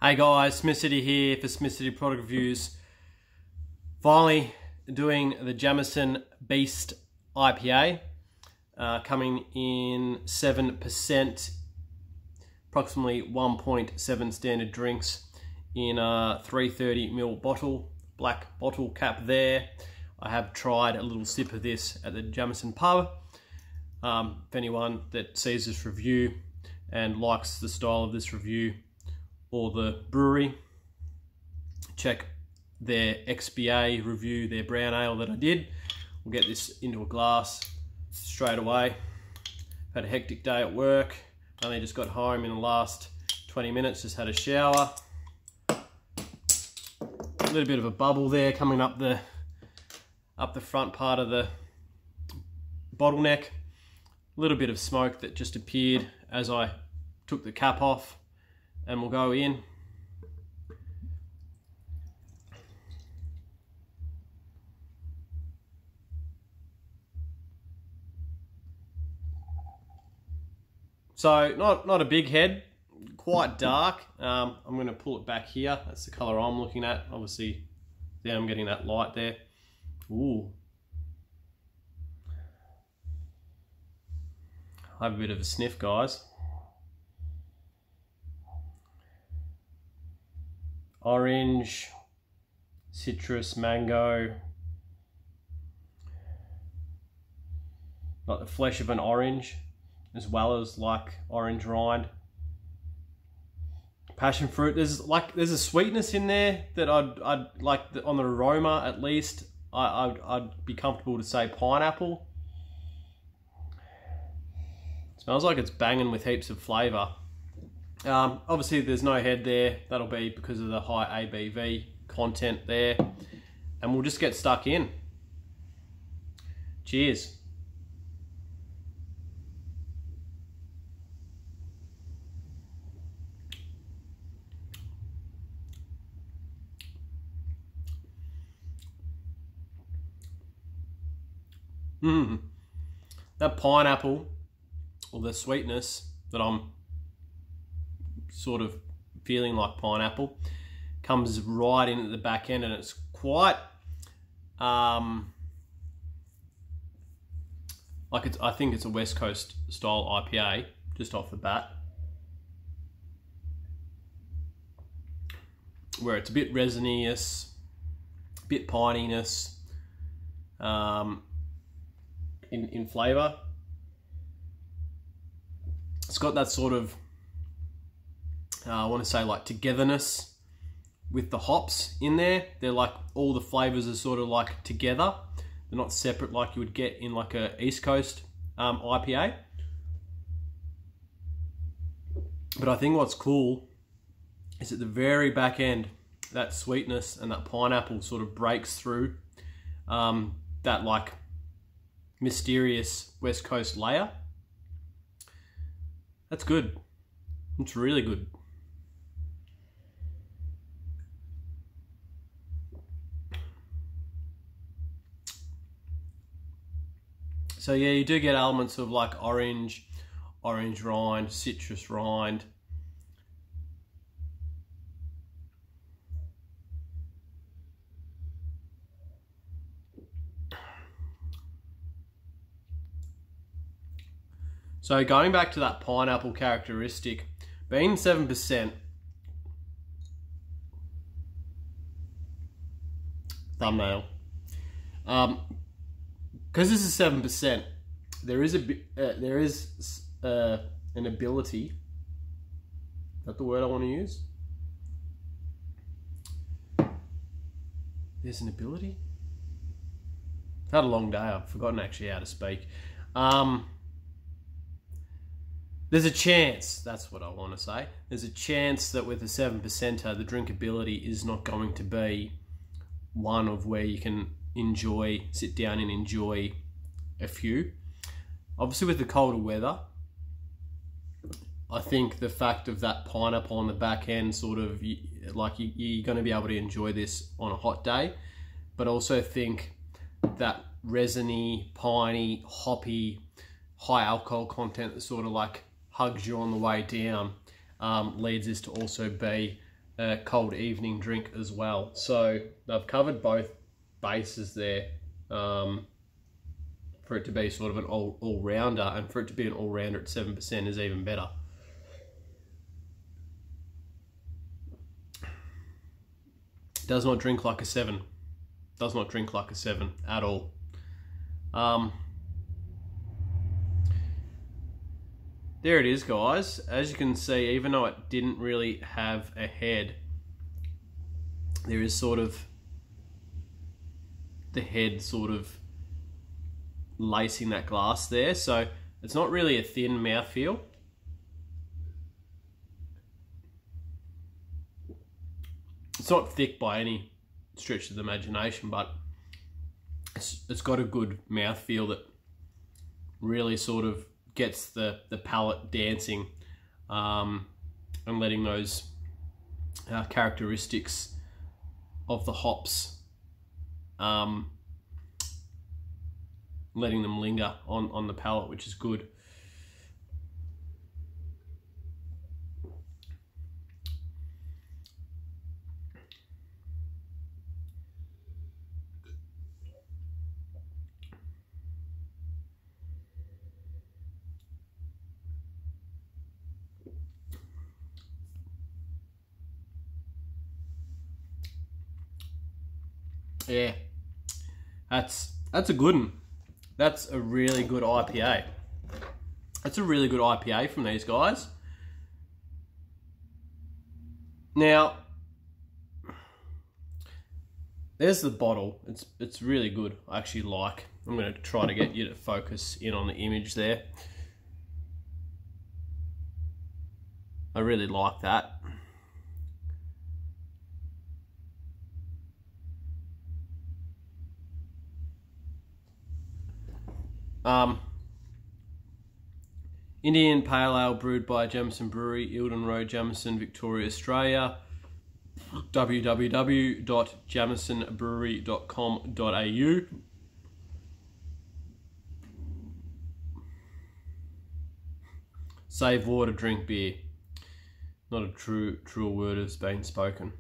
Hey guys, Smith City here for Smith City Product Reviews. Finally doing the Jamieson Beast IPA, coming in 7%, approximately 1.7 standard drinks in a 330ml bottle, black bottle cap there. I have tried a little sip of this at the Jamieson pub. If anyone that sees this review and likes the style of this review or the brewery, check their XBA review, their brown ale that I did. We'll get this into a glass straight away. Had a hectic day at work. Only just got home in the last 20 minutes, just had a shower. A little bit of a bubble there coming up the front part of the bottleneck. A little bit of smoke that just appeared as I took the cap off, and we'll go in. So not a big head, quite dark. I'm going to pull it back here. That's the color I'm looking at. Obviously, there I'm getting that light there. Ooh. I have a bit of a sniff, guys. Orange, citrus, mango. Like the flesh of an orange, as well as like orange rind. Passion fruit. There's a sweetness in there that I'd like on the aroma at least. I'd be comfortable to say pineapple. Smells like it's banging with heaps of flavour. Obviously there's no head there. That'll be because of the high ABV content there. And we'll just get stuck in. Cheers. That pineapple, or the sweetness that I'm sort of feeling like pineapple, comes right in at the back end, and it's quite I think it's a West Coast style IPA just off the bat, where it's a bit resinous, a bit pininess in flavour. It's got that sort of I want to say like togetherness with the hops in there. They're like all the flavors are sort of like together. They're not separate like you would get in like a East Coast IPA. But I think what's cool is at the very back end, that sweetness and that pineapple sort of breaks through that like mysterious West Coast layer. That's good. It's really good. So yeah, you do get elements of like orange rind, citrus rind. So going back to that pineapple characteristic, being 7%, thumbnail. Because this is 7%, there is an ability. Is that the word I want to use? There's an ability. I've had a long day. I've forgotten actually how to speak. There's a chance, that's what I want to say. There's a chance that with a 7%er, the drinkability is not going to be one of where you can sit down and enjoy a few. Obviously with the colder weather, I think the fact of that pineapple on the back end sort of, like you're going to be able to enjoy this on a hot day, but also think that resiny, piney, hoppy, high alcohol content that sort of like hugs you on the way down leads this to also be a cold evening drink as well. So they've covered both bases there for it to be sort of an all-rounder, and for it to be an all-rounder at 7% is even better. Does not drink like a 7. Does not drink like a 7 at all. There it is, guys. As you can see, even though it didn't really have a head, there is sort of the head sort of lacing that glass there. So it's not really a thin mouthfeel. It's not thick by any stretch of the imagination, but it's got a good mouthfeel that really sort of gets the palate dancing, and letting those characteristics of the hops, letting them linger on the palate, which is good. Yeah, that's a good one. That's a really good IPA. That's a really good IPA from these guys. Now, there's the bottle. It's really good. I actually like. I'm going to try to get you to focus in on the image there. I really like that. Indian Pale Ale brewed by Jamieson Brewery, Eildon Road, Jamieson, Victoria, Australia. www.jamiesonbrewery.com.au. Save water, drink beer. Not a true word has been spoken.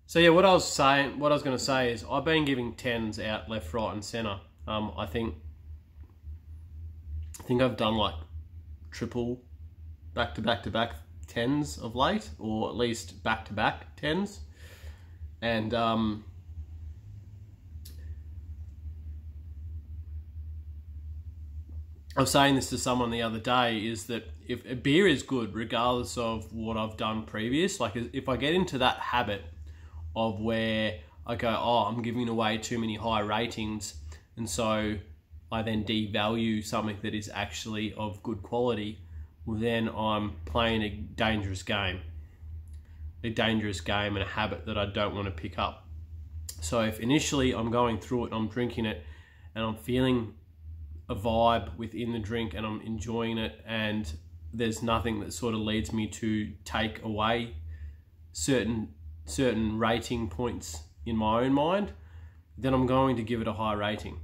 So yeah, what I was going to say is I've been giving 10s out left, right, and centre. I think I've done like triple back to back 10s of late, or at least back to back 10s, and I was saying this to someone the other day, is that if a beer is good, regardless of what I've done previous, like if I get into that habit of where I go, oh, I'm giving away too many high ratings, and so I then devalue something that is actually of good quality, well, then I'm playing a dangerous game and a habit that I don't want to pick up. So if initially I'm going through it, I'm drinking it, and I'm feeling a vibe within the drink, and I'm enjoying it, and there's nothing that sort of leads me to take away certain rating points in my own mind, then I'm going to give it a high rating.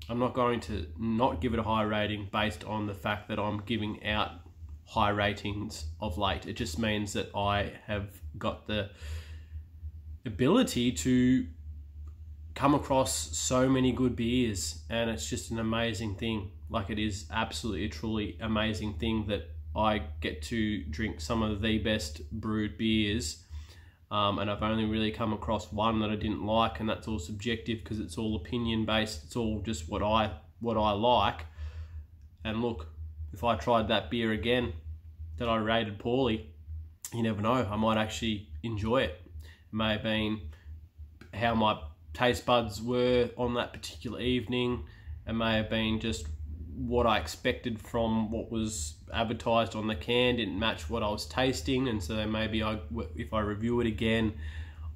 I'm not going to not give it a high rating based on the fact that I'm giving out high ratings of late. It just means that I have got the ability to come across so many good beers, and it's just an amazing thing. Like, it is absolutely a truly amazing thing that I get to drink some of the best brewed beers. And I've only really come across one that I didn't like, and that's all subjective because it's all opinion based. It's all just what I like. And look, if I tried that beer again that I rated poorly, you never know, I might actually enjoy it. It may have been how my taste buds were on that particular evening. It may have been just what I expected from what was advertised on the can didn't match what I was tasting, and so maybe if I review it again,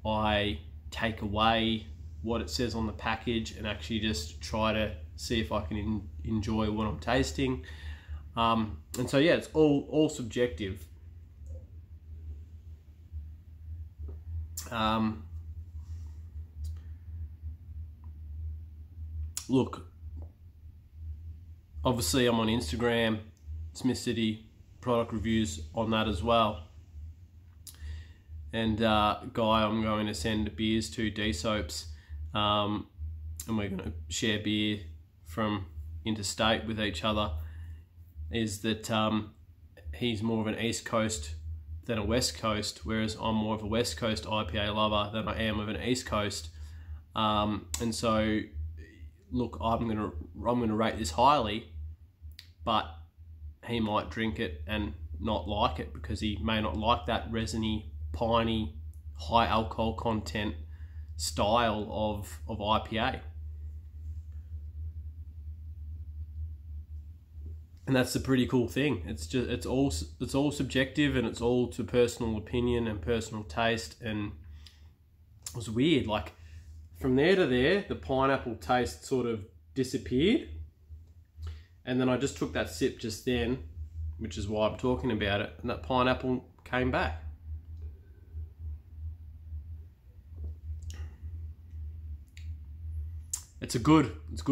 I take away what it says on the package and actually just try to see if I can enjoy what I'm tasting. And so yeah, it's all subjective. Look, obviously I'm on Instagram, Smith City product reviews on that as well. And Guy, I'm going to send beers to, D-Soaps, and we're going to share beer from interstate with each other, is that he's more of an East Coast than a West Coast, whereas I'm more of a West Coast IPA lover than I am of an East Coast. And so, look, I'm gonna rate this highly, but he might drink it and not like it because he may not like that resiny, piney, high alcohol content style of IPA. And that's the pretty cool thing. It's all subjective, and it's all to personal opinion and personal taste. And it was weird, like from there to there, the pineapple taste sort of disappeared. And then I just took that sip just then, which is why I'm talking about it, and that pineapple came back. It's good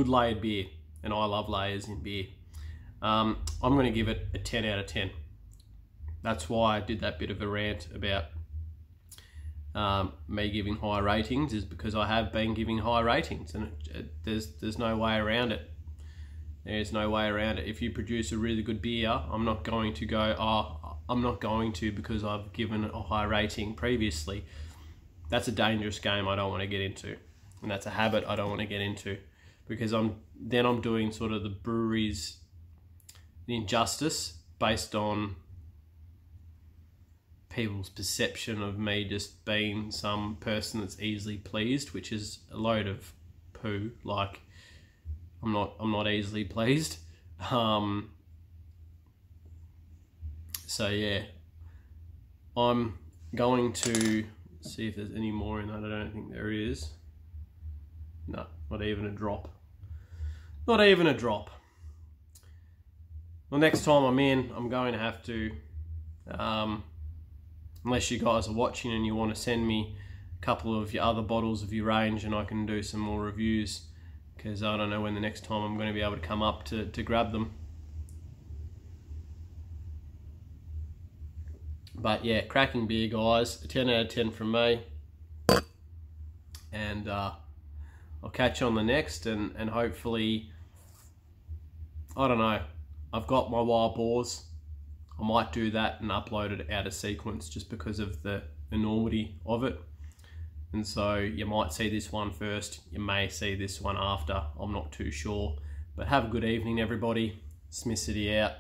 layered beer, and I love layers in beer. I'm going to give it a 10 out of 10. That's why I did that bit of a rant about me giving high ratings, is because I have been giving high ratings, and there's no way around it. There's no way around it. If you produce a really good beer, I'm not going to go, oh, I'm not going to because I've given a high rating previously. That's a dangerous game I don't want to get into. And that's a habit I don't want to get into, because I'm doing sort of the brewery's injustice based on people's perception of me just being some person that's easily pleased, which is a load of poo. Like, I'm not easily pleased. So yeah, I'm going to see if there's any more in that. I don't think there is. No, not even a drop. Not even a drop. Well, next time I'm in, I'm going to have to, unless you guys are watching and you want to send me a couple of your other bottles of your range, and I can do some more reviews, because I don't know when the next time I'm going to be able to come up to grab them. But yeah, cracking beer, guys. A 10 out of 10 from me. And I'll catch you on the next, and hopefully, I don't know, I've got my wild boars. I might do that and upload it out of sequence just because of the enormity of it. And so you might see this one first, you may see this one after, I'm not too sure. But have a good evening, everybody. Smith City out.